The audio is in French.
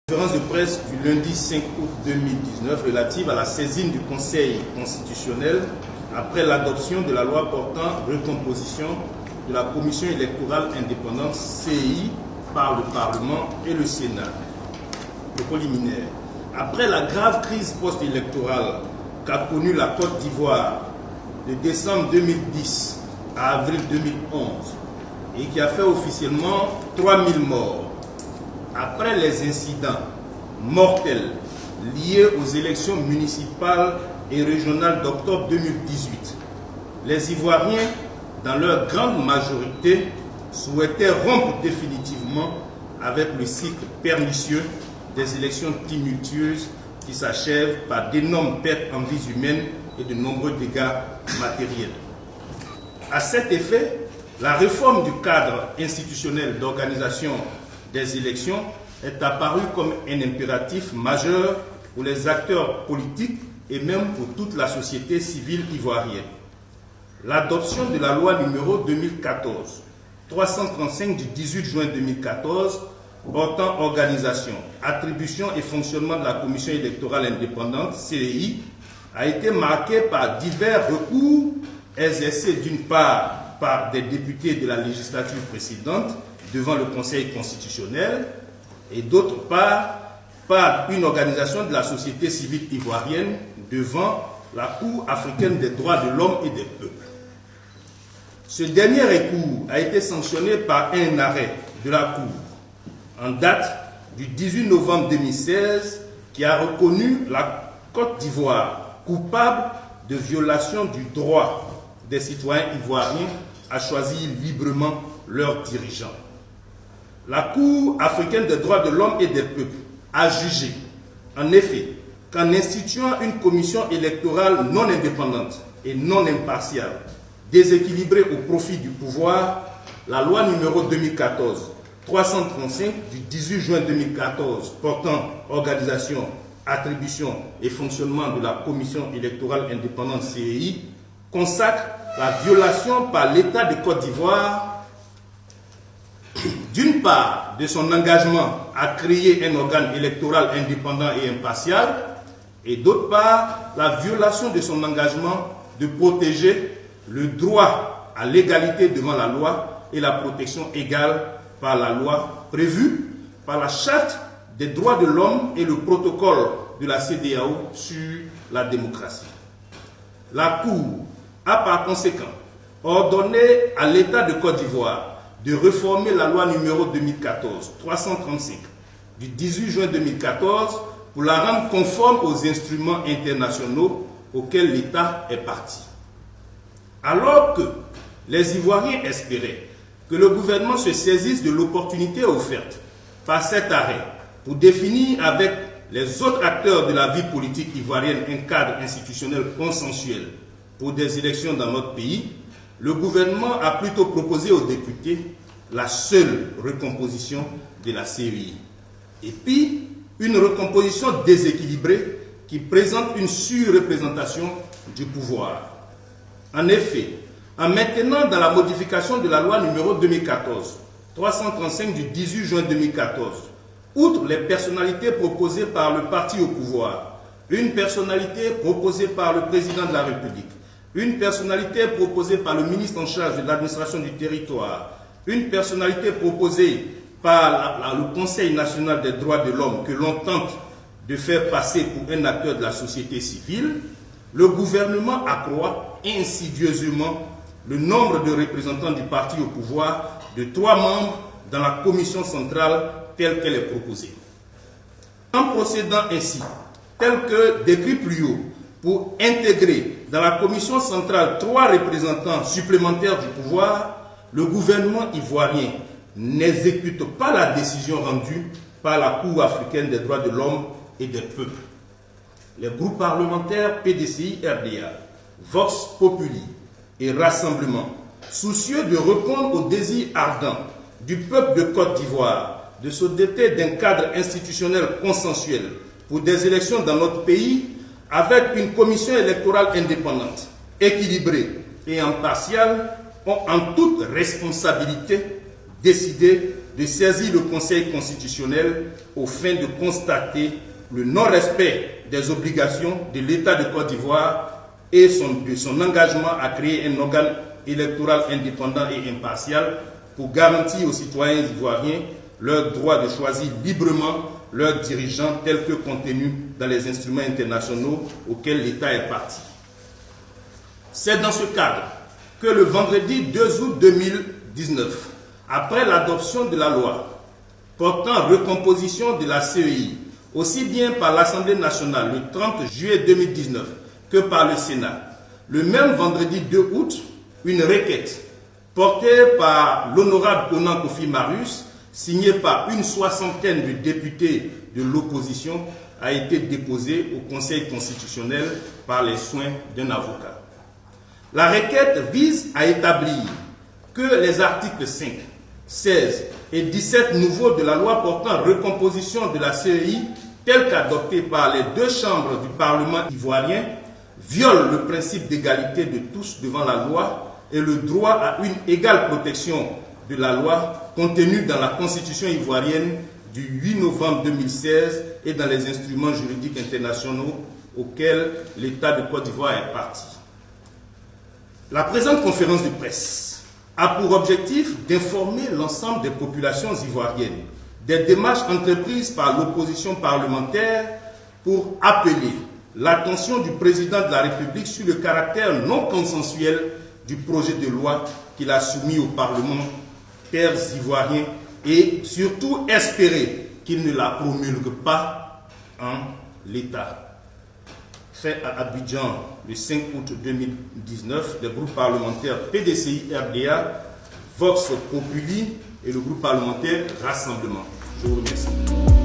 Conférence de presse du lundi 5 août 2019 relative à la saisine du Conseil constitutionnel après l'adoption de la loi portant recomposition de la Commission électorale indépendante CEI par le Parlement et le Sénat. Le préliminaire. Après la grave crise post-électorale qu'a connue la Côte d'Ivoire de décembre 2010 à avril 2011 et qui a fait officiellement 3000 morts, après les incidents mortels liés aux élections municipales et régionales d'octobre 2018, les Ivoiriens, dans leur grande majorité, souhaitaient rompre définitivement avec le cycle pernicieux des élections tumultueuses qui s'achèvent par d'énormes pertes en vies humaines et de nombreux dégâts matériels. À cet effet, la réforme du cadre institutionnel d'organisation des élections est apparue comme un impératif majeur pour les acteurs politiques et même pour toute la société civile ivoirienne. L'adoption de la loi numéro 2014-335 du 18 juin 2014 portant organisation, attribution et fonctionnement de la Commission électorale indépendante, CEI, a été marquée par divers recours exercés d'une part par des députés de la législature précédente devant le Conseil constitutionnel et d'autre part par une organisation de la société civile ivoirienne devant la Cour africaine des droits de l'homme et des peuples. Ce dernier recours a été sanctionné par un arrêt de la Cour en date du 18 novembre 2016 qui a reconnu la Côte d'Ivoire coupable de violation du droit des citoyens ivoiriens à choisir librement leurs dirigeants. La Cour africaine des droits de l'homme et des peuples a jugé, en effet, qu'en instituant une commission électorale non indépendante et non impartiale, déséquilibrée au profit du pouvoir, la loi numéro 2014-335 du 18 juin 2014 portant organisation, attribution et fonctionnement de la Commission électorale indépendante CEI consacre la violation par l'État de Côte d'Ivoire d'une part de son engagement à créer un organe électoral indépendant et impartial et d'autre part la violation de son engagement de protéger le droit à l'égalité devant la loi et la protection égale par la loi prévue par la Charte des droits de l'homme et le protocole de la CEDEAO sur la démocratie. La Cour a par conséquent ordonné à l'État de Côte d'Ivoire de réformer la loi numéro 2014-335 du 18 juin 2014 pour la rendre conforme aux instruments internationaux auxquels l'État est parti. Alors que les Ivoiriens espéraient que le gouvernement se saisisse de l'opportunité offerte par cet arrêt pour définir avec les autres acteurs de la vie politique ivoirienne un cadre institutionnel consensuel pour des élections dans notre pays, le gouvernement a plutôt proposé aux députés la seule recomposition de la CEI. Et puis, une recomposition déséquilibrée qui présente une surreprésentation du pouvoir. En effet, en maintenant dans la modification de la loi numéro 2014-335 du 18 juin 2014, outre les personnalités proposées par le parti au pouvoir, une personnalité proposée par le président de la République, une personnalité proposée par le ministre en charge de l'administration du territoire, une personnalité proposée par le Conseil national des droits de l'homme que l'on tente de faire passer pour un acteur de la société civile, le gouvernement accroît insidieusement le nombre de représentants du parti au pouvoir de 3 membres dans la commission centrale telle qu'elle est proposée. En procédant ainsi, tel que décrit plus haut, pour intégrer dans la commission centrale 3 représentants supplémentaires du pouvoir, le gouvernement ivoirien n'exécute pas la décision rendue par la Cour africaine des droits de l'homme et des peuples. Les groupes parlementaires PDCI-RDA, Vox Populi et Rassemblement, soucieux de répondre au désir ardent du peuple de Côte d'Ivoire de se doter d'un cadre institutionnel consensuel pour des élections dans notre pays, avec une commission électorale indépendante, équilibrée et impartiale, ont en toute responsabilité décidé de saisir le Conseil constitutionnel aux fins de constater le non-respect des obligations de l'État de Côte d'Ivoire et de son engagement à créer un organe électoral indépendant et impartial pour garantir aux citoyens ivoiriens leur droit de choisir librement leurs dirigeants tels que contenus dans les instruments internationaux auxquels l'État est partie. C'est dans ce cadre que le vendredi 2 août 2019, après l'adoption de la loi portant recomposition de la CEI, aussi bien par l'Assemblée nationale le 30 juillet 2019 que par le Sénat, le même vendredi 2 août, une requête portée par l'honorable Conan Kofi Marius, signée par une soixantaine de députés de l'opposition, a été déposée au Conseil constitutionnel par les soins d'un avocat. La requête vise à établir que les articles 5, 16 et 17 nouveaux de la loi portant recomposition de la CEI, tels qu'adoptés par les deux chambres du Parlement ivoirien, violent le principe d'égalité de tous devant la loi et le droit à une égale protection de la loi contenu dans la Constitution ivoirienne du 8 novembre 2016 et dans les instruments juridiques internationaux auxquels l'État de Côte d'Ivoire est parti. La présente conférence de presse a pour objectif d'informer l'ensemble des populations ivoiriennes des démarches entreprises par l'opposition parlementaire pour appeler l'attention du président de la République sur le caractère non consensuel du projet de loi qu'il a soumis au Parlement ivoiriens et surtout espérer qu'il ne la promulgue pas en l'état. Fait à Abidjan le 5 août 2019, le groupe parlementaire PDCI-RDA, Vox Populi et le groupe parlementaire Rassemblement. Je vous remercie.